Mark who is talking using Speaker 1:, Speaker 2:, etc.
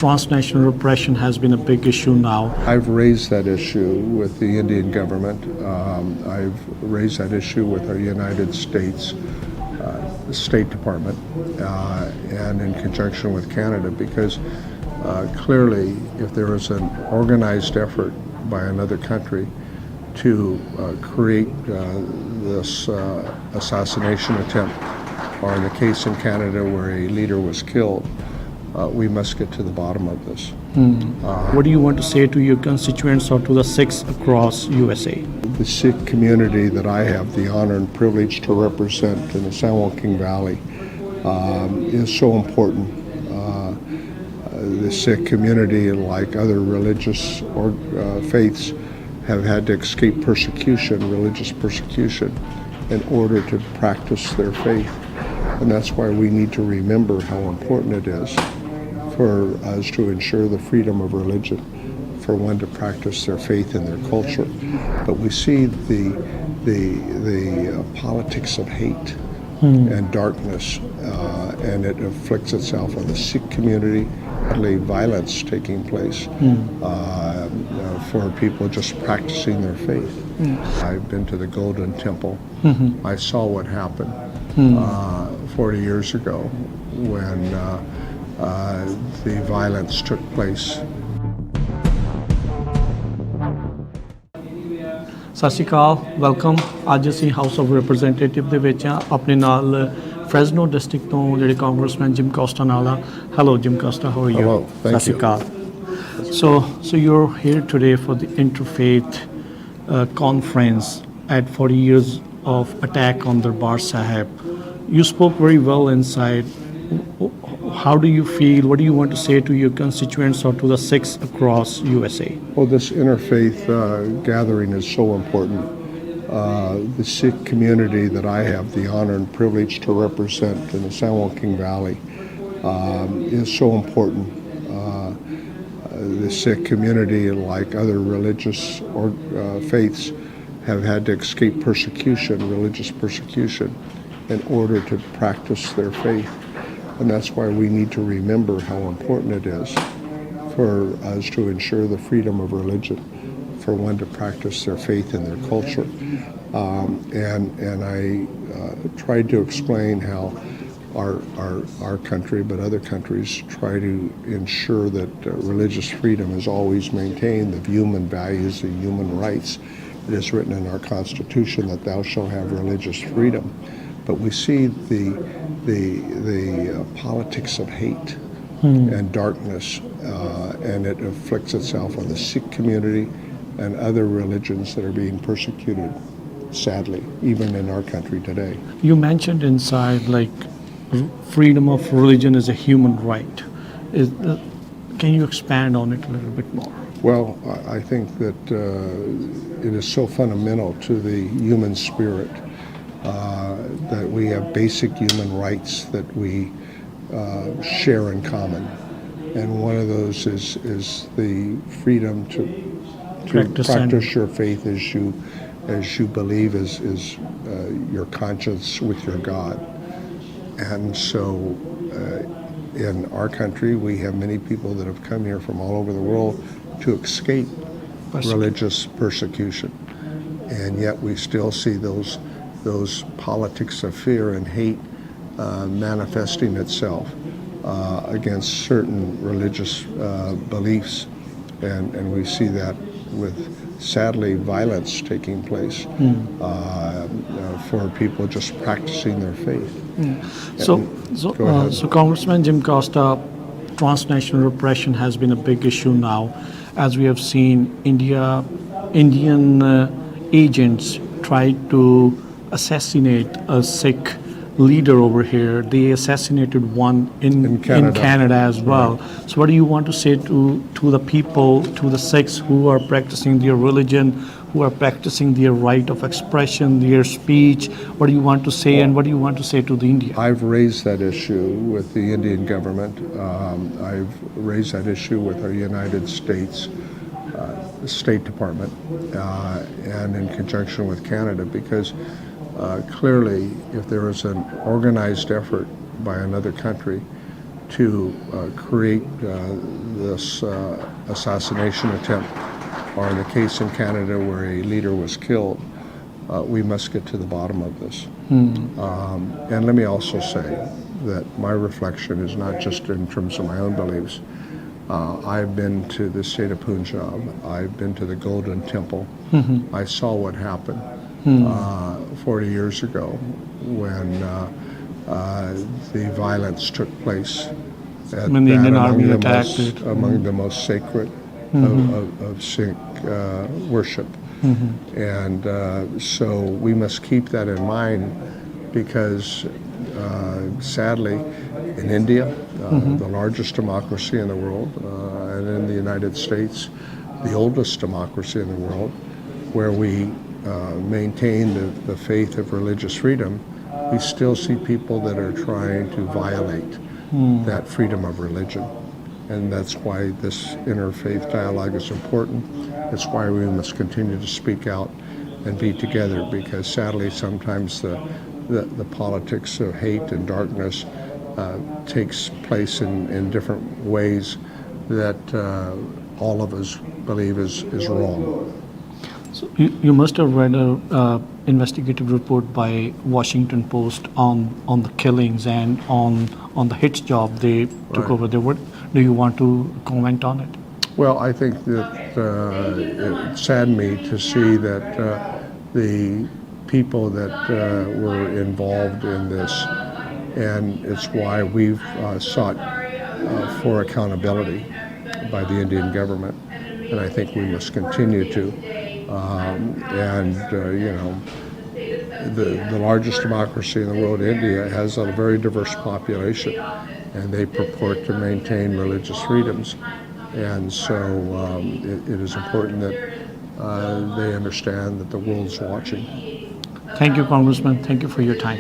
Speaker 1: Transnational repression has been a big issue now.
Speaker 2: I've raised that issue with the Indian government. I've raised that issue with our United States State Department and in conjunction with Canada, because clearly if there is an organized effort by another country to create this assassination attempt, or in the case in Canada where a leader was killed, we must get to the bottom of this.
Speaker 1: What do you want to say to your constituents or to the Sikhs across USA?
Speaker 2: The Sikh community that I have the honor and privilege to represent in the San Juan King Valley is so important. The Sikh community, like other religious faiths, have had to escape persecution, religious persecution, in order to practice their faith. And that's why we need to remember how important it is for us to ensure the freedom of religion, for one to practice their faith and their culture. But we see the politics of hate and darkness, and it afflicts itself on the Sikh community, violence taking place for people just practicing their faith. I've been to the Golden Temple. I saw what happened 40 years ago when the violence took place.
Speaker 1: ਸਤਿ ਸ਼੍ਰੀ ਅਕਾਲ, welcome. ਅੱਜ ਅਸੀਂ house of representative ਦੇ ਵਿੱਚ ਆ, ਆਪਣੇ ਨਾਲ Fresno district ਤੋਂ ਜਿਹੜੇ ਕਾਂਗਰਸਮੈਨ ਜਿਮ ਕੋਸਟਾ ਨਾਲ ਆ। Hello gym Costa, how are you?
Speaker 2: Hello, thank
Speaker 1: ਸਤਿ ਸ਼੍ਰੀ ਅਕਾਲ। So you're here today for the Interfaith conference at 40 years of attack on Darbar Sahib. You spoke very well inside. How do you feel? What do you want to say to your constituents or to the Sikhs across USA?
Speaker 2: Well, this interfaith gathering is so important. The Sikh community that I have the honor and privilege to represent in the San Juan King Valley is so important. The Sikh community, like other religious faiths, have had to escape persecution, religious persecution, in order to practice their faith. And that's why we need to remember how important it is for us to ensure the freedom of religion, for one to practice their faith and their culture. And I tried to explain how our country, but other countries, try to ensure that religious freedom is always maintained, the human values, the human rights. It is written in our Constitution that thou shalt have religious freedom. But we see the politics of hate and darkness, and it afflicts itself on the Sikh community and other religions that are being persecuted, sadly, even in our country today.
Speaker 1: You mentioned inside like freedom of religion is a human right. Can you expand on it a little bit more?
Speaker 2: Well, I think that it is so fundamental to the human spirit that we have basic human rights that we share in common. And one of those is the freedom to practice your faith as you believe is your conscience with your God. And so in our country, we have many people that have come here from all over the world to escape religious persecution. And yet we still see those politics of fear and hate manifesting itself against certain religious beliefs. And we see that with, sadly, violence taking place for people just practicing their faith.
Speaker 1: So Congressman Jim Costa, transnational repression has been a big issue now. As we have seen, Indian agents tried to assassinate a Sikh leader over here. They assassinated one in Canada as well. Right. So what do you want to say to the people, to the Sikhs who are practicing their religion, who are practicing their right of expression, their speech? What do you want to say, and what do you want to say to the India?
Speaker 2: I've raised that issue with the Indian government. I've raised that issue with our United States State Department and in conjunction with Canada, because clearly if there is an organized effort by another country to create this assassination attempt, or in the case in Canada where a leader was killed, we must get to the bottom of this. And let me also say that my reflection is not just in terms of my own beliefs. I've been to the state of Punjab. I've been to the Golden Temple. I saw what happened 40 years ago when the violence took place at
Speaker 1: When the Indian army
Speaker 2: the
Speaker 1: attacked
Speaker 2: most,
Speaker 1: it.
Speaker 2: among the most sacred of Sikh worship. And so we must keep that in mind, because sadly in India, the largest democracy in the world, and in the United States, the oldest democracy in the world, where we maintain the faith of religious freedom, we still see people that are trying to violate that freedom of religion. And that's why this interfaith dialogue is important. That's why we must continue to speak out and be together, because sadly sometimes the politics of hate and darkness takes place in different ways that all of us believe is wrong.
Speaker 1: So you must have read a investigative report by Washington Post on the killings and on the hit job they took over there. What do you want to comment on it?
Speaker 2: Well, I think that it saddened me to see that the people that were involved in this, and it's why we've sought for accountability by the Indian government, and I think we must continue to. The largest democracy in the world, India, has a very diverse population, and they purport to maintain religious freedoms. And so it is important that they understand that the world's watching.
Speaker 1: Thank you, Congressman. Thank you for your time.